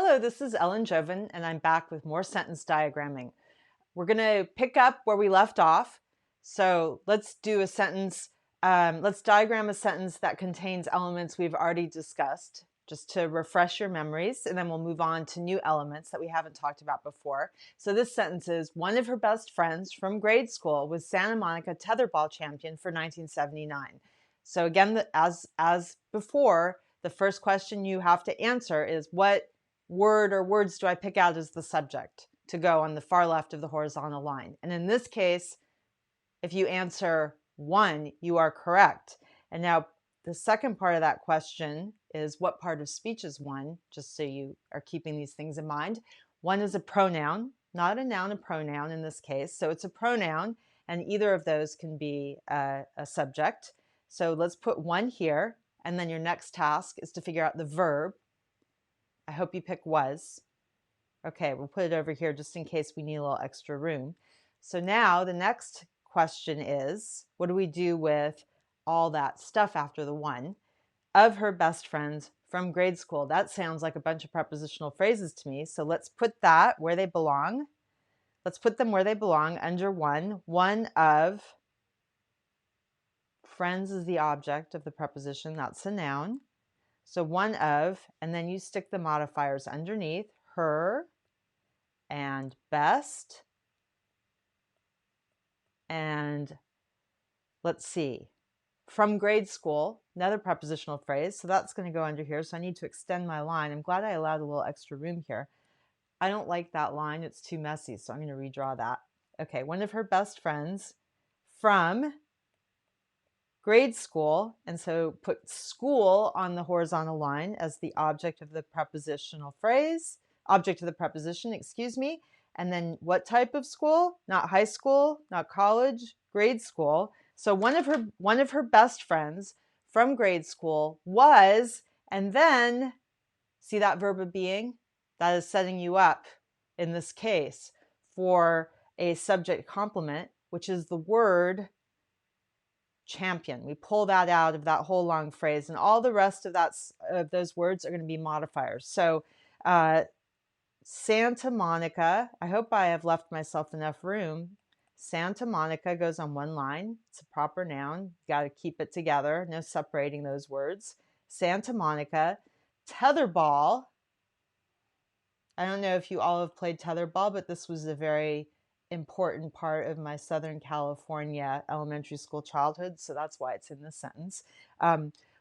Hello, this is Ellen Joven, and I'm back with more sentence diagramming. We're going to pick up where we left off. So let's do a sentence. Let's diagram a sentence that contains elements we've already discussed, just to refresh your memories, and then we'll move on to new elements that we haven't talked about before. So this sentence is, one of her best friends from grade school was Santa Monica tetherball champion for 1979. So again, as before, the first question you have to answer is, what word or words do I pick out as the subject to go on the far left of the horizontal line? And in this case, if you answer one, you are correct. And now the second part of that question is, what part of speech is one? Just so you are keeping these things in mind. One is a pronoun, not a noun, a pronoun in this case. So it's a pronoun, and either of those can be a subject. So let's put one here. And then your next task is to figure out the verb. I hope you pick was. Okay, we'll put it over here just in case we need a little extra room. So now the next question is, what do we do with all that stuff after the one? Of her best friends from grade school. That sounds like a bunch of prepositional phrases to me. So let's put that where they belong. Let's put them where they belong under one. One of friends is the object of the preposition. That's a noun. So one of, and then you stick the modifiers underneath, her and best. And let's see, from grade school, another prepositional phrase. So that's going to go under here. So I need to extend my line. I'm glad I allowed a little extra room here. I don't like that line. It's too messy. So I'm going to redraw that. Okay, one of her best friends from grade school. And so put school on the horizontal line as the object of the prepositional phrase, object of the preposition, excuse me. And then what type of school? Not high school, not college, grade school. So one of her best friends from grade school was, and then see that verb of being? That is setting you up in this case for a subject complement, which is the word champion. We pull that out of that whole long phrase, and all the rest of those words are going to be modifiers. So Santa Monica, I hope I have left myself enough room. Santa Monica goes on one line. It's a proper noun. You got to keep it together. No separating those words. Santa Monica. Tetherball. I don't know if you all have played tetherball, but this was a very important part of my Southern California elementary school childhood, so that's why it's in this sentence.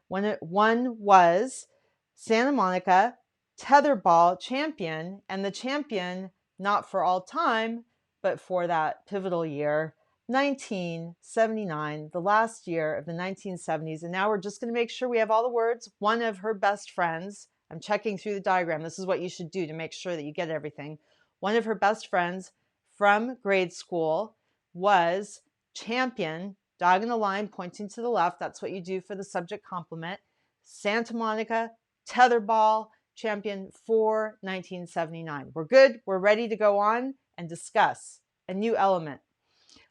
One was Santa Monica tetherball champion, and the champion not for all time, but for that pivotal year, 1979, the last year of the 1970s. And now we're just going to make sure we have all the words. One of her best friends, I'm checking through the diagram. This is what you should do to make sure that you get everything. One of her best friends from grade school was champion, diagonal line pointing to the left. That's what you do for the subject complement. Santa Monica tetherball champion for 1979. We're good. We're ready to go on and discuss a new element.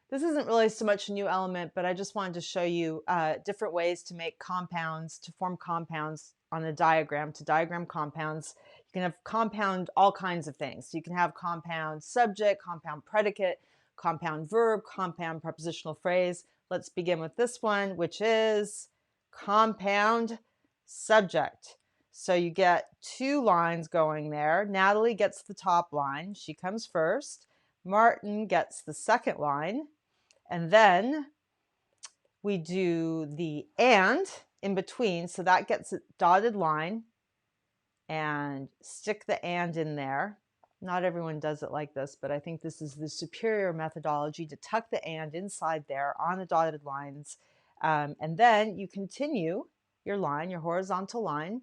This isn't really so much a new element, but I just wanted to show you different ways to make compounds, to form compounds on a diagram, to diagram compounds. You can have compound all kinds of things. So you can have compound subject, compound predicate, compound verb, compound prepositional phrase. Let's begin with this one, which is compound subject. So you get two lines going there. Natalie gets the top line. She comes first. Martin gets the second line. And then we do the and in between. So that gets a dotted line, and stick the and in there. Not everyone does it like this, but I think this is the superior methodology, to tuck the and inside there on the dotted lines. And then you continue your line, your horizontal line.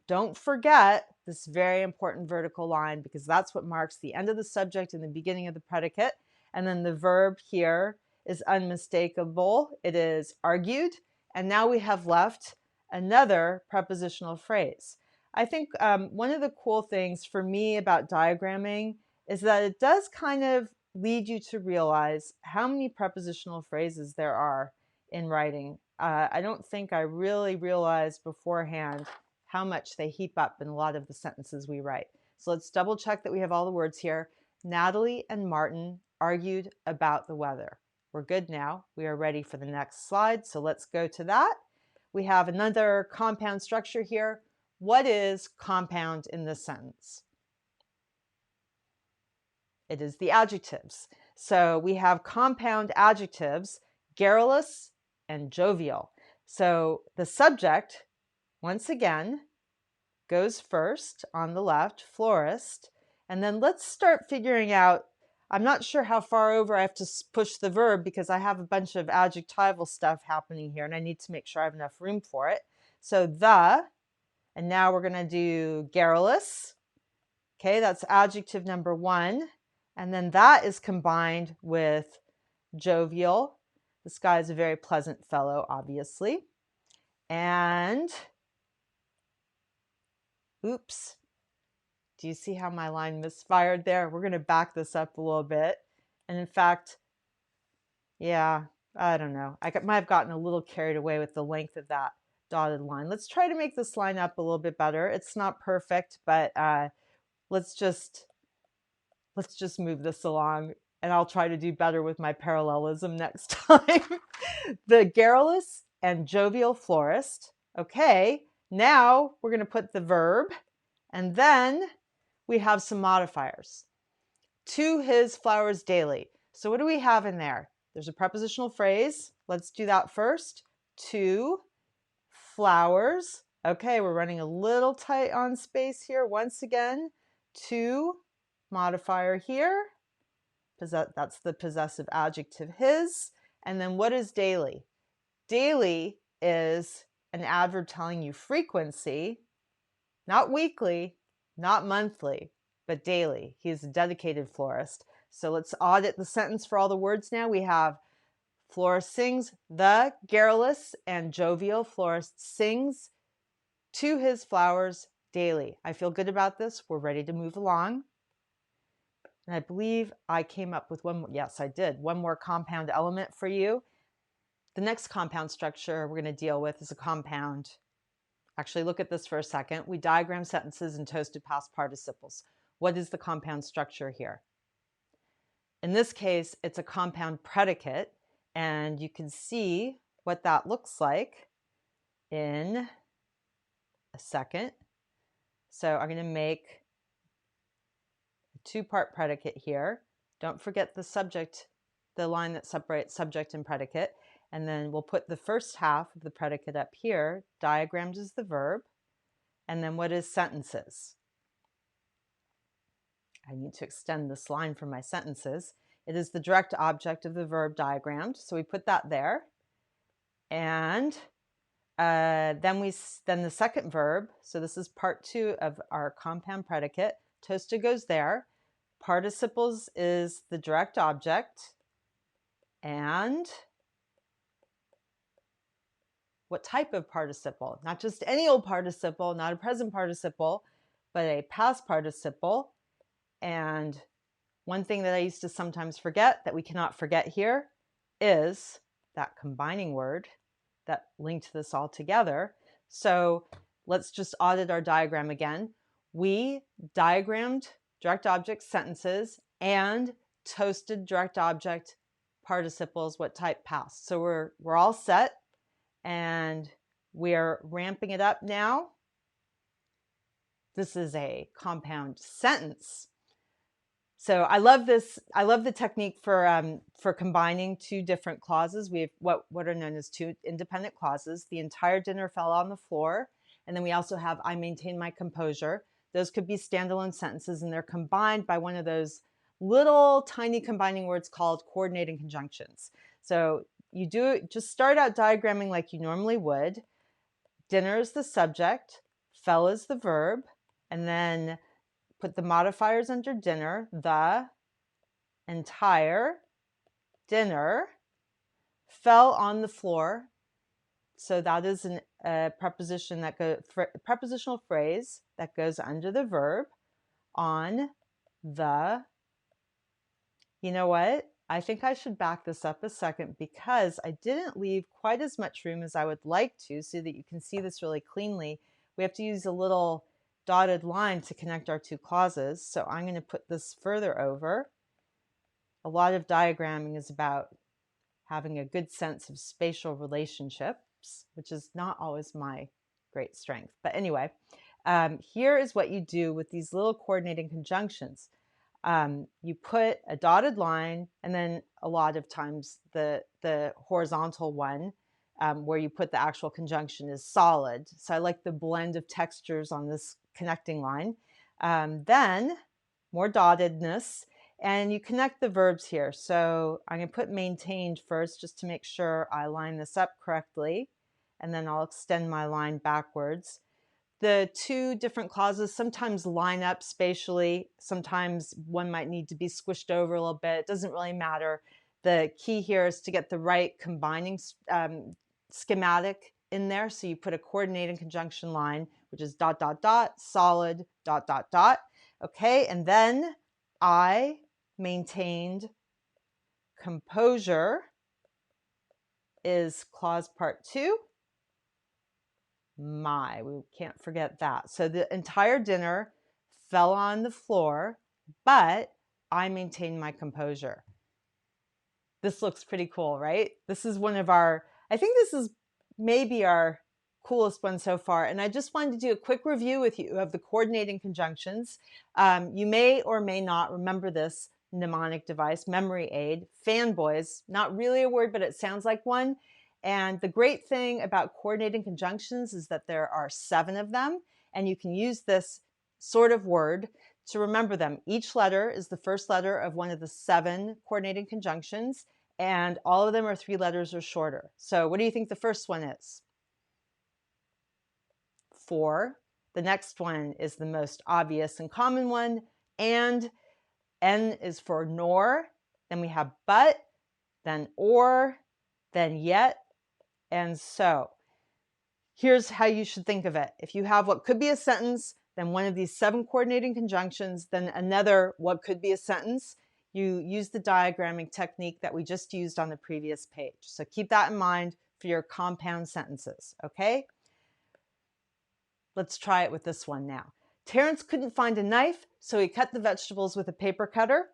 Don't forget this very important vertical line, because that's what marks the end of the subject and the beginning of the predicate. And then the verb here is unmistakable. It is argued. And now we have left another prepositional phrase. I think one of the cool things for me about diagramming is that it does kind of lead you to realize how many prepositional phrases there are in writing. I don't think I really realized beforehand how much they heap up in a lot of the sentences we write. So let's double check that we have all the words here. Natalie and Martin argued about the weather. We're good now. We are ready for the next slide. So let's go to that. We have another compound structure here. What is compound in this sentence? It is the adjectives. So we have compound adjectives, garrulous and jovial. So the subject, once again, goes first on the left, florist. And then let's start figuring out, I'm not sure how far over I have to push the verb because I have a bunch of adjectival stuff happening here and I need to make sure I have enough room for it. So the, and now we're going to do garrulous. Okay, that's adjective number 1. And then that is combined with jovial. This guy is a very pleasant fellow, obviously. And, oops, do you see how my line misfired there? We're going to back this up a little bit. And in fact, yeah, I don't know. I might have gotten a little carried away with the length of that dotted line. Let's try to make this line up a little bit better. It's not perfect, but let's just move this along, and I'll try to do better with my parallelism next time. The garrulous and jovial florist. Okay, now we're going to put the verb, and then we have some modifiers. To his flowers daily. So what do we have in there? There's a prepositional phrase. Let's do that first. To flowers. Okay, we're running a little tight on space here. Once again, to modifier here. That's the possessive adjective his. And then what is daily? Daily is an adverb telling you frequency, not weekly, not monthly, but daily. He is a dedicated florist. So let's audit the sentence for all the words now. We have florist sings, the garrulous and jovial florist sings to his flowers daily. I feel good about this. We're ready to move along. And I believe I came up with one more. Yes, I did. One more compound element for you. The next compound structure we're going to deal with is a compound. Actually, look at this for a second. We diagram sentences in toasted past participles. What is the compound structure here? In this case, it's a compound predicate, and you can see what that looks like in a second. So I'm going to make a 2-part predicate here. Don't forget the subject, the line that separates subject and predicate. And then we'll put the first half of the predicate up here, diagrammed as the verb. And then what is sentences? I need to extend this line for my sentences. It is the direct object of the verb diagrammed. So we put that there. And then the second verb, so this is part 2 of our compound predicate. Toasted goes there. Participles is the direct object. And what type of participle? Not just any old participle, not a present participle, but a past participle. And one thing that I used to sometimes forget that we cannot forget here is that combining word that linked this all together. So let's just audit our diagram again. We diagrammed direct object sentences and toasted direct object participles, what type past. So we're all set. And we're ramping it up now. This is a compound sentence. So I love this. I love the technique for combining 2 different clauses. We have what are known as 2 independent clauses. The entire dinner fell on the floor. And then we also have I maintain my composure. Those could be standalone sentences, and they're combined by one of those little tiny combining words called coordinating conjunctions. So you just start out diagramming like you normally would. Dinner is the subject, fell is the verb, and then put the modifiers under dinner. The entire dinner fell on the floor. So that is a preposition that prepositional phrase that goes under the verb. On the. You know what? I think I should back this up a second because I didn't leave quite as much room as I would like to so that you can see this really cleanly. we have to use a little dotted line to connect our two clauses. So I'm going to put this further over. A lot of diagramming is about having a good sense of spatial relationships, which is not always my great strength. But anyway, here is what you do with these little coordinating conjunctions. You put a dotted line, and then a lot of times the horizontal one where you put the actual conjunction is solid. So I like the blend of textures on this connecting line. Then more dottedness, and you connect the verbs here. So I'm going to put maintained first just to make sure I line this up correctly, and then I'll extend my line backwards. The two different clauses sometimes line up spatially. Sometimes one might need to be squished over a little bit. It doesn't really matter. The key here is to get the right combining schematic in there. So you put a coordinating conjunction line, which is dot, dot, dot, solid, dot, dot, dot. Okay, and then I maintained composure is clause part 2. We can't forget that. So the entire dinner fell on the floor, but I maintained my composure. This looks pretty cool, right? This is one of our, I think this is maybe our coolest one so far. And I just wanted to do a quick review with you of the coordinating conjunctions. You may or may not remember this mnemonic device, memory aid, fanboys, not really a word, but it sounds like one. And the great thing about coordinating conjunctions is that there are 7 of them, and you can use this sort of word to remember them. Each letter is the first letter of one of the 7 coordinating conjunctions, and all of them are 3 letters or shorter. So what do you think the first one is? For. The next one is the most obvious and common one, and N is for nor. Then we have but, then or, then yet, and so. Here's how you should think of it. If you have what could be a sentence, then one of these 7 coordinating conjunctions, then another what could be a sentence, you use the diagramming technique that we just used on the previous page. So keep that in mind for your compound sentences, okay? Let's try it with this one now. Terrence couldn't find a knife, so he cut the vegetables with a paper cutter.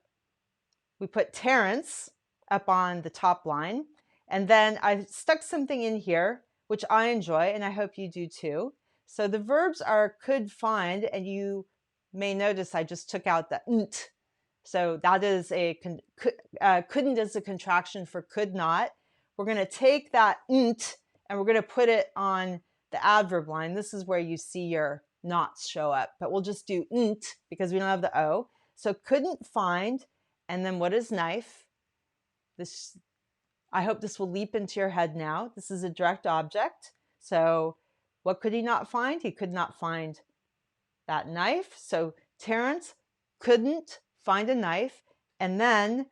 We put Terrence up on the top line, and then I stuck something in here which I enjoy, and I hope you do too. So the verbs are could find, and you may notice I just took out the nt. So that is couldn't is a contraction for could not. We're going to take that nt and we're going to put it on the adverb line. This is where you see your nots show up, but we'll just do nt because we don't have the O. So couldn't find, and then what is knife? This, I hope this will leap into your head now. This is a direct object. So what could he not find? He could not find that knife. So Terrence couldn't find a knife. And then,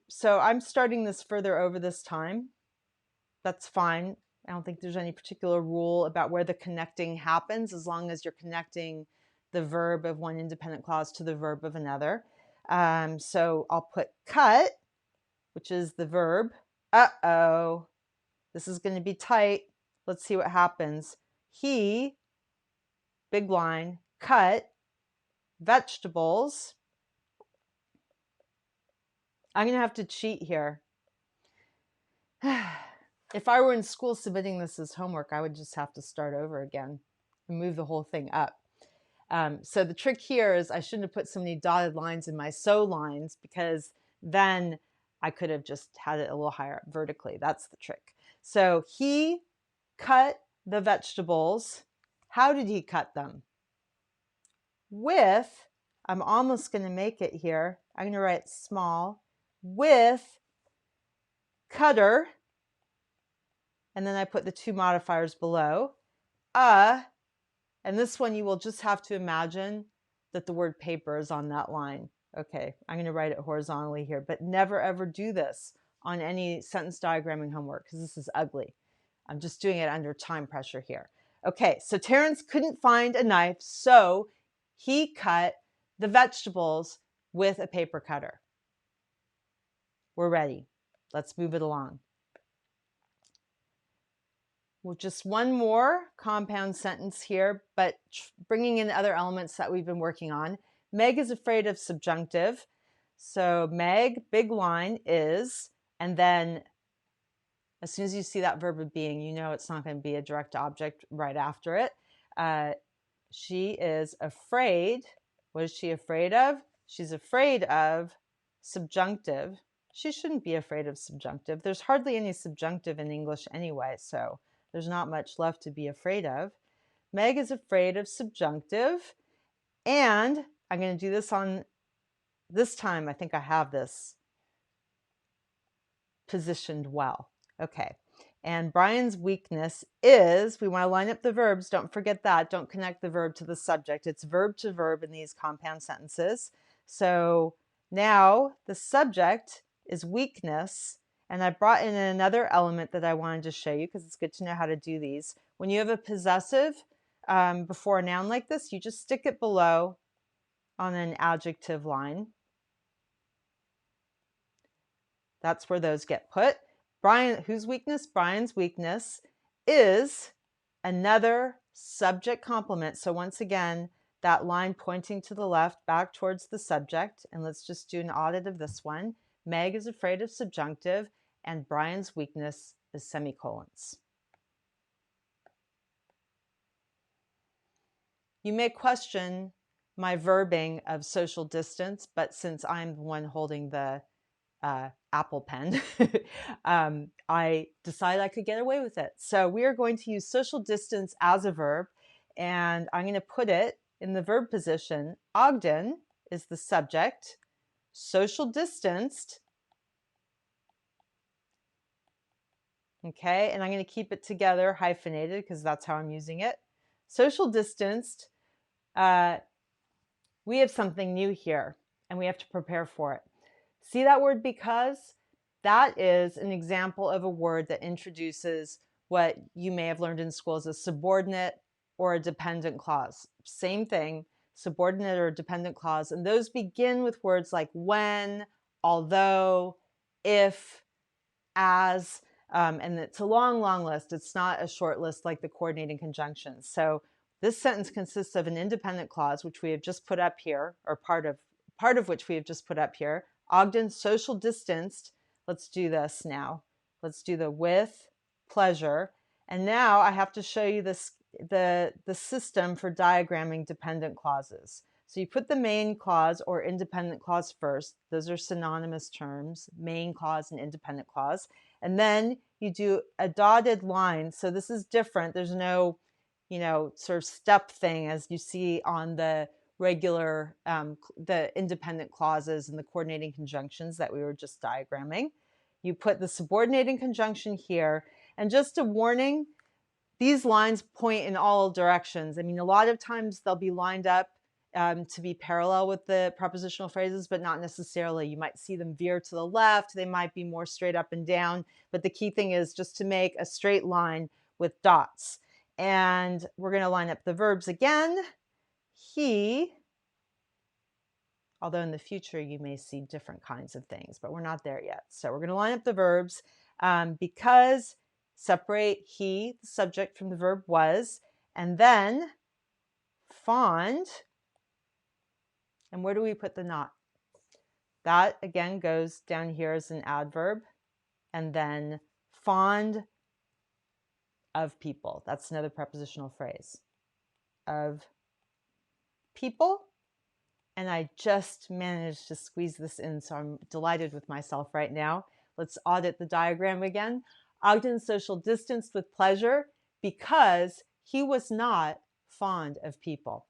so I'm starting this further over this time. That's fine. I don't think there's any particular rule about where the connecting happens, as long as you're connecting the verb of one independent clause to the verb of another. So I'll put cut, which is the verb. Uh-oh, this is going to be tight. Let's see what happens. He, big line, cut vegetables. I'm going to have to cheat here. If I were in school submitting this as homework, I would just have to start over again and move the whole thing up. So the trick here is I shouldn't have put so many dotted lines in my so lines, because then I could have just had it a little higher up vertically. That's the trick. So he cut the vegetables. How did he cut them? With, I'm almost going to make it here. I'm going to write small, with cutter, and then I put the 2 modifiers below. And this one you will just have to imagine that the word paper is on that line. Okay, I'm going to write it horizontally here, but never ever do this on any sentence diagramming homework because this is ugly. I'm just doing it under time pressure here. Okay, so Terrence couldn't find a knife, so he cut the vegetables with a paper cutter. We're ready. Let's move it along. Well, just one more compound sentence here, but bringing in other elements that we've been working on. Meg is afraid of subjunctive. So Meg, big line, is, and then as soon as you see that verb of being, you know it's not going to be a direct object right after it. She is afraid. What is she afraid of? She's afraid of subjunctive. She shouldn't be afraid of subjunctive. There's hardly any subjunctive in English anyway, so there's not much left to be afraid of. Meg is afraid of subjunctive. And I'm going to do this on this time. I think I have this positioned well. Okay. And Brian's weakness is, we want to line up the verbs. Don't forget that. Don't connect the verb to the subject. It's verb to verb in these compound sentences. So now the subject is weakness. And I brought in another element that I wanted to show you because it's good to know how to do these. When you have a possessive before a noun like this, you just stick it below on an adjective line. That's where those get put. Brian, whose weakness? Brian's weakness is another subject complement. So once again, that line pointing to the left back towards the subject. And let's just do an audit of this one. Meg is afraid of subjunctive, and Brian's weakness is semicolons. You may question my verbing of social distance, but since I'm the one holding the Apple Pen, I decided I could get away with it. So we are going to use social distance as a verb, and I'm going to put it in the verb position. Ogden is the subject. Social distanced. Okay, and I'm going to keep it together hyphenated because that's how I'm using it. Social distanced. We have something new here, and we have to prepare for it. See that word because? That is an example of a word that introduces what you may have learned in school as a subordinate or a dependent clause. Same thing, subordinate or dependent clause. And those begin with words like when, although, if, as, and it's a long, long list. It's not a short list like the coordinating conjunctions. So this sentence consists of an independent clause, which we have just put up here, or part of which we have just put up here. Ogden social distanced. Let's do this now. Let's do the with pleasure. And now I have to show you this, the system for diagramming dependent clauses. So you put the main clause or independent clause first. Those are synonymous terms, main clause and independent clause. And then you do a dotted line. So this is different. There's no, sort of step thing as you see on the regular, the independent clauses and the coordinating conjunctions that we were just diagramming. You put the subordinating conjunction here. And just a warning, these lines point in all directions. I mean, a lot of times they'll be lined up to be parallel with the prepositional phrases, but not necessarily. You might see them veer to the left. They might be more straight up and down. But the key thing is just to make a straight line with dots. And we're going to line up the verbs again. He, although in the future you may see different kinds of things, but we're not there yet. So we're going to line up the verbs because separate he, the subject, from the verb was, and then fond. And where do we put the not? That again goes down here as an adverb, and then fond of people. That's another prepositional phrase. Of people. And I just managed to squeeze this in, so I'm delighted with myself right now. Let's audit the diagram again. Ogden social distanced with pleasure because he was not fond of people.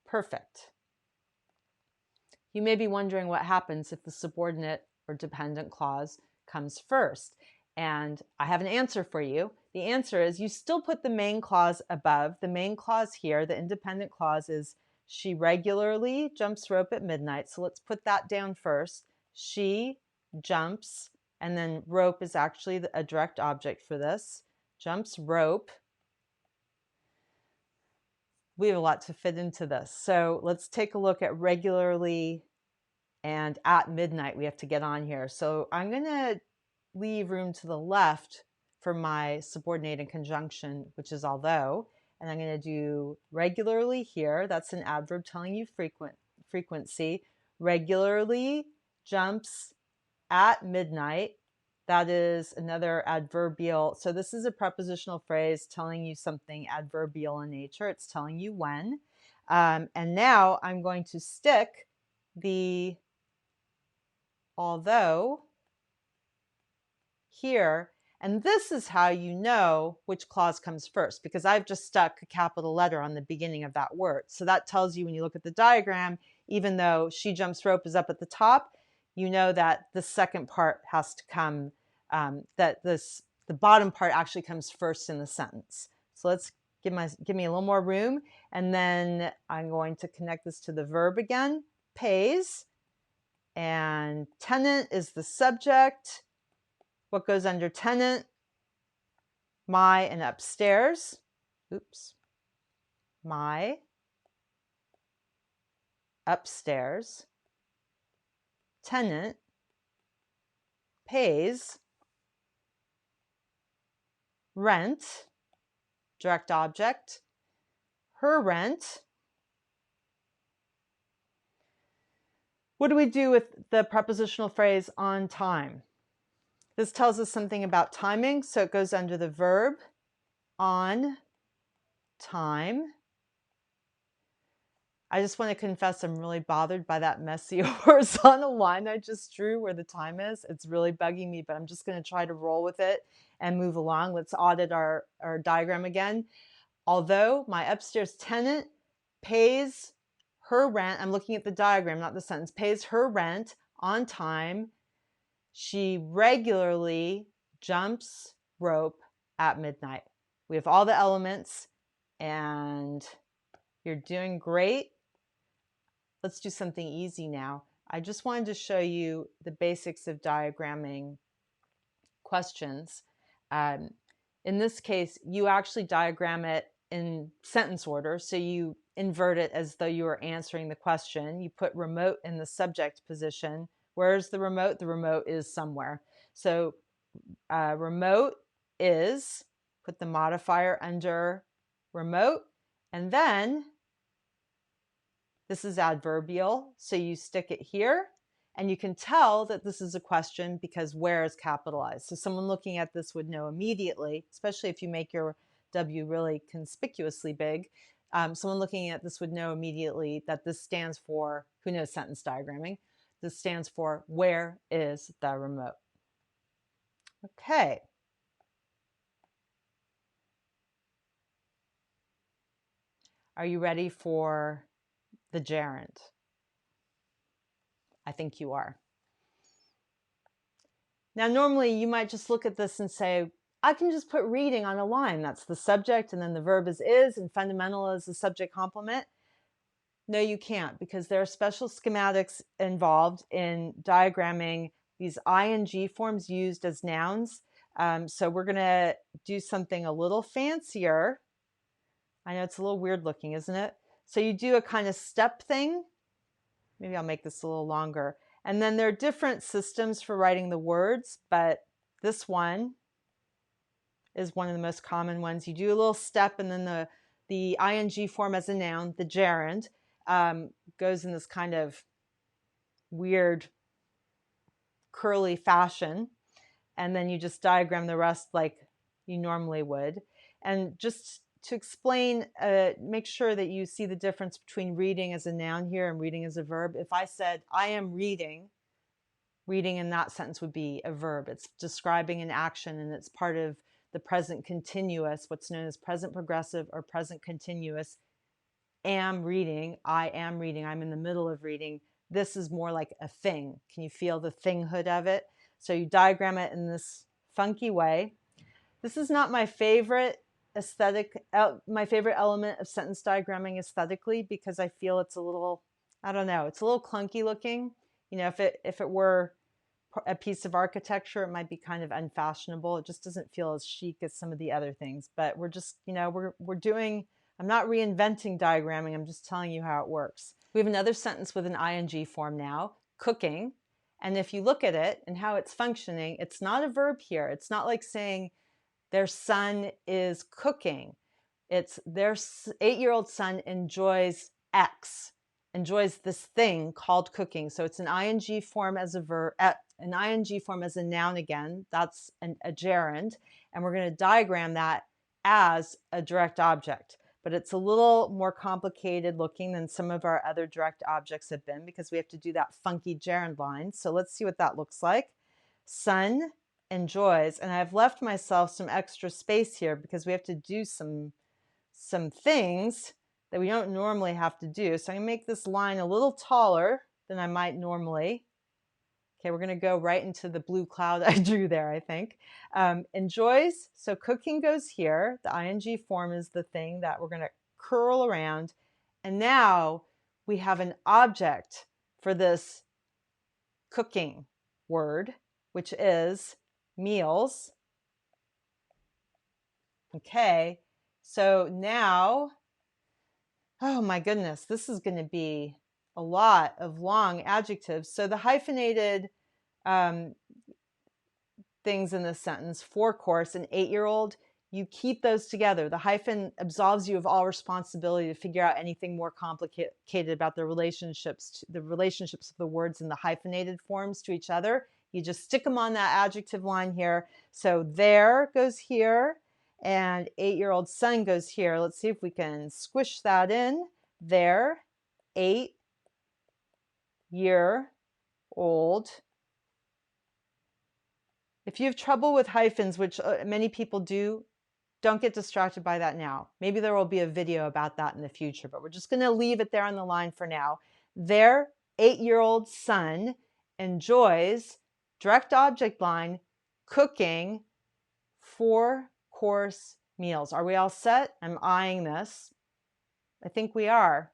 Perfect. You may be wondering what happens if the subordinate or dependent clause comes first. And I have an answer for you. The answer is you still put the main clause above. The main clause here, the independent clause, is she regularly jumps rope at midnight. So let's put that down first. She jumps, and then rope is actually a direct object for this. Jumps rope. We have a lot to fit into this. So let's take a look at regularly and at midnight. We have to get on here. So I'm going to leave room to the left for my subordinated conjunction, which is although, and I'm going to do regularly here. That's an adverb telling you frequency. Regularly jumps at midnight. That is another adverbial. So this is a prepositional phrase telling you something adverbial in nature. It's telling you when. And now I'm going to stick the although here. And this is how you know which clause comes first, because I've just stuck a capital letter on the beginning of that word. So that tells you when you look at the diagram, even though she jumps rope is up at the top, you know that the second part has to come, the bottom part actually comes first in the sentence. So let's give me a little more room. And then I'm going to connect this to the verb again, pays. And tenant is the subject. What goes under tenant? My and upstairs. Oops. My upstairs. Tenant pays rent, direct object, her rent. What do we do with the prepositional phrase on time? This tells us something about timing, so it goes under the verb on time. I just want to confess I'm really bothered by that messy horizontal line I just drew where the time is. It's really bugging me, but I'm just going to try to roll with it and move along. Let's audit our diagram again. Although my upstairs tenant pays her rent, I'm looking at the diagram, not the sentence, pays her rent on time, she regularly jumps rope at midnight. We have all the elements and you're doing great. Let's do something easy now. I just wanted to show you the basics of diagramming questions. In this case, you actually diagram it in sentence order. So you invert it as though you were answering the question. You put remote in the subject position. Where's the remote? The remote is somewhere. So remote is, put the modifier under remote, and then this is adverbial, so you stick it here, and you can tell that this is a question because where is capitalized. So someone looking at this would know immediately, especially if you make your W really conspicuously big, someone looking at this would know immediately that this stands for, who knows sentence diagramming, this stands for where is the remote. Okay. Are you ready for the gerund? I think you are. Now, normally you might just look at this and say, I can just put reading on a line. That's the subject, and then the verb is, and fundamental is the subject complement. No, you can't, because there are special schematics involved in diagramming these ing forms used as nouns. So we're going to do something a little fancier. I know it's a little weird looking, isn't it? So you do a kind of step thing. Maybe I'll make this a little longer. And then there are different systems for writing the words, but this one is one of the most common ones. You do a little step, and then the ing form as a noun, the gerund, goes in this kind of weird curly fashion. And then you just diagram the rest like you normally would. And just to explain, make sure that you see the difference between reading as a noun here and reading as a verb. If I said, I am reading, reading in that sentence would be a verb. It's describing an action, and it's part of the present continuous, what's known as present progressive or present continuous. Am reading, I am reading, I'm in the middle of reading. This is more like a thing. Can you feel the thinghood of it? So you diagram it in this funky way. This is not my favorite my favorite element of sentence diagramming aesthetically, because I feel it's a little, I don't know, it's a little clunky looking. You know, if it were a piece of architecture, it might be kind of unfashionable. It just doesn't feel as chic as some of the other things. But we're just, you know, we're doing, I'm not reinventing diagramming. I'm just telling you how it works. We have another sentence with an ing form now, cooking. And if you look at it and how it's functioning, it's not a verb here. It's not like saying, Their son is cooking. It's their 8-year-old son enjoys X, enjoys this thing called cooking. So it's an ing form as a verb, an ing form as a noun again. That's a gerund. And we're going to diagram that as a direct object. But it's a little more complicated looking than some of our other direct objects have been because we have to do that funky gerund line. So let's see what that looks like. Son enjoys, and I've left myself some extra space here because we have to do some things that we don't normally have to do. So I'm gonna make this line a little taller than I might normally. Okay, we're gonna go right into the blue cloud I drew there, I think. Enjoys, so cooking goes here. The ing form is the thing that we're gonna curl around. And now we have an object for this cooking word, which is meals. Okay, so now, oh my goodness, this is going to be a lot of long adjectives. So the hyphenated things in this sentence, for course, an 8-year-old, you keep those together. The hyphen absolves you of all responsibility to figure out anything more complicated about the relationships of the words in the hyphenated forms to each other. You just stick them on that adjective line here. So there goes here, and 8-year-old son goes here. Let's see if we can squish that in. There, 8-year-old. If you have trouble with hyphens, which many people do, don't get distracted by that now. Maybe there will be a video about that in the future, but we're just going to leave it there on the line for now. Their 8-year-old son enjoys, direct object line, cooking 4-course meals. Are we all set? I'm eyeing this. I think we are.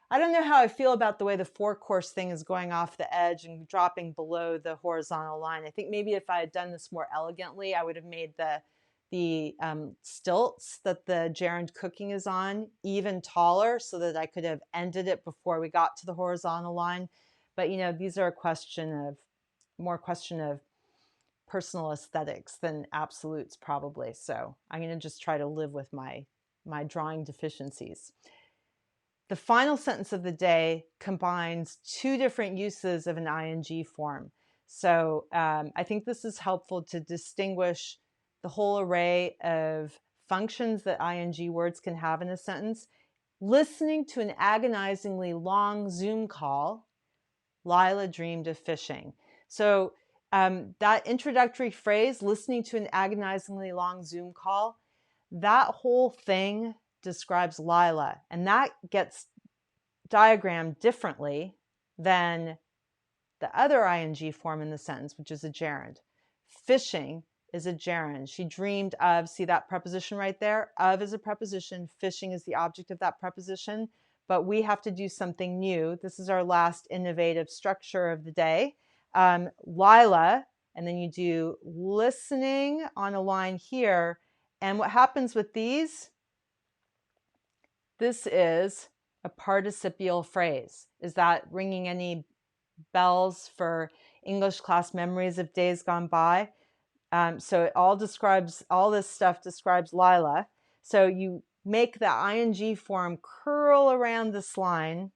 I don't know how I feel about the way the 4-course thing is going off the edge and dropping below the horizontal line. I think maybe if I had done this more elegantly, I would have made the stilts that the gerund cooking is on even taller so that I could have ended it before we got to the horizontal line. But you know, these are more question of personal aesthetics than absolutes probably. So I'm going to just try to live with my drawing deficiencies. The final sentence of the day combines 2 different uses of an ing form. So I think this is helpful to distinguish the whole array of functions that ing words can have in a sentence. Listening to an agonizingly long Zoom call, Lila dreamed of fishing. So that introductory phrase, listening to an agonizingly long Zoom call, that whole thing describes Lila, and that gets diagrammed differently than the other ing form in the sentence, which is a gerund. Fishing is a gerund. She dreamed of, see that preposition right there? Of is a preposition, fishing is the object of that preposition, but we have to do something new. This is our last innovative structure of the day. Lila, and then you do listening on a line here, and what happens with these? This is a participial phrase. Is that ringing any bells for English class memories of days gone by? So it all this stuff describes Lila. So you make the ing form curl around this line.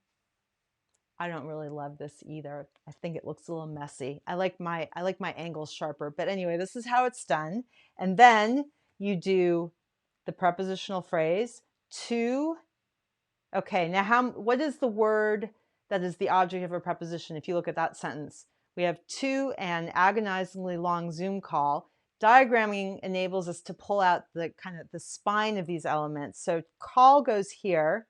I don't really love this either. I think it looks a little messy. I like my angles sharper. But anyway, this is how it's done. And then you do the prepositional phrase to. Okay, now what is the word that is the object of a preposition? If you look at that sentence, we have to an agonizingly long Zoom call. Diagramming enables us to pull out the spine of these elements. So call goes here,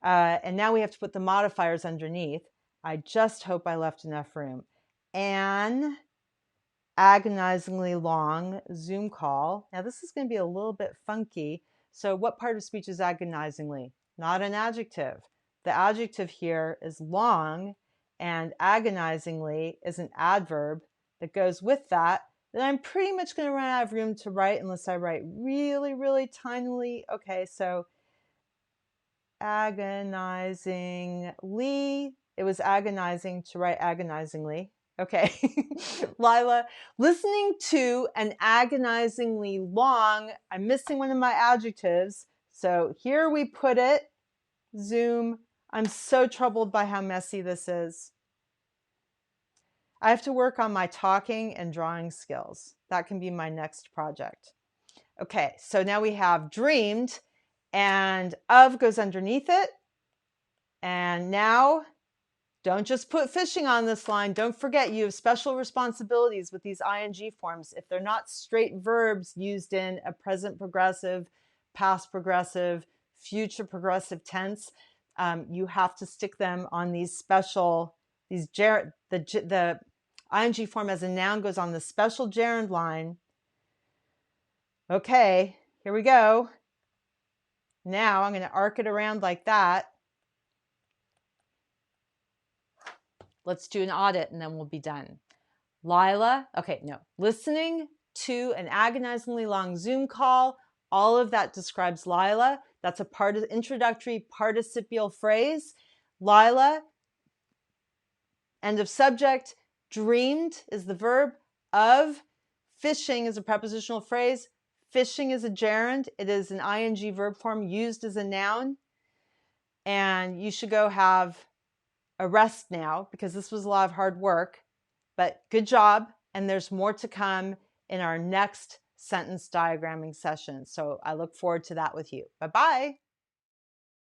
and now we have to put the modifiers underneath. I just hope I left enough room. An agonizingly long Zoom call. Now this is going to be a little bit funky. So what part of speech is agonizingly? Not an adjective. The adjective here is long, and agonizingly is an adverb that goes with that. Then I'm pretty much going to run out of room to write unless I write really, really tinily. Okay, so agonizingly, it was agonizing to write agonizingly. Okay. Lila, listening to an agonizingly long, I'm missing one of my adjectives. So here we put it. Zoom. I'm so troubled by how messy this is. I have to work on my talking and drawing skills. That can be my next project. Okay, so now we have dreamed and of goes underneath it. And now don't just put fishing on this line. Don't forget you have special responsibilities with these ing forms. If they're not straight verbs used in a present progressive, past progressive, future progressive tense, you have to stick them on these special, the ing form as a noun goes on the special gerund line. Okay, here we go. Now I'm going to arc it around like that. Let's do an audit and then we'll be done. Lila, okay, no. Listening to an agonizingly long Zoom call, all of that describes Lila. That's a part of introductory participial phrase. Lila, end of subject. Dreamed is the verb. Of, fishing is a prepositional phrase. Fishing is a gerund. It is an ing verb form used as a noun. And you should go have a rest now because this was a lot of hard work. But good job, and there's more to come in our next sentence diagramming session. So I look forward to that with you. Bye-bye.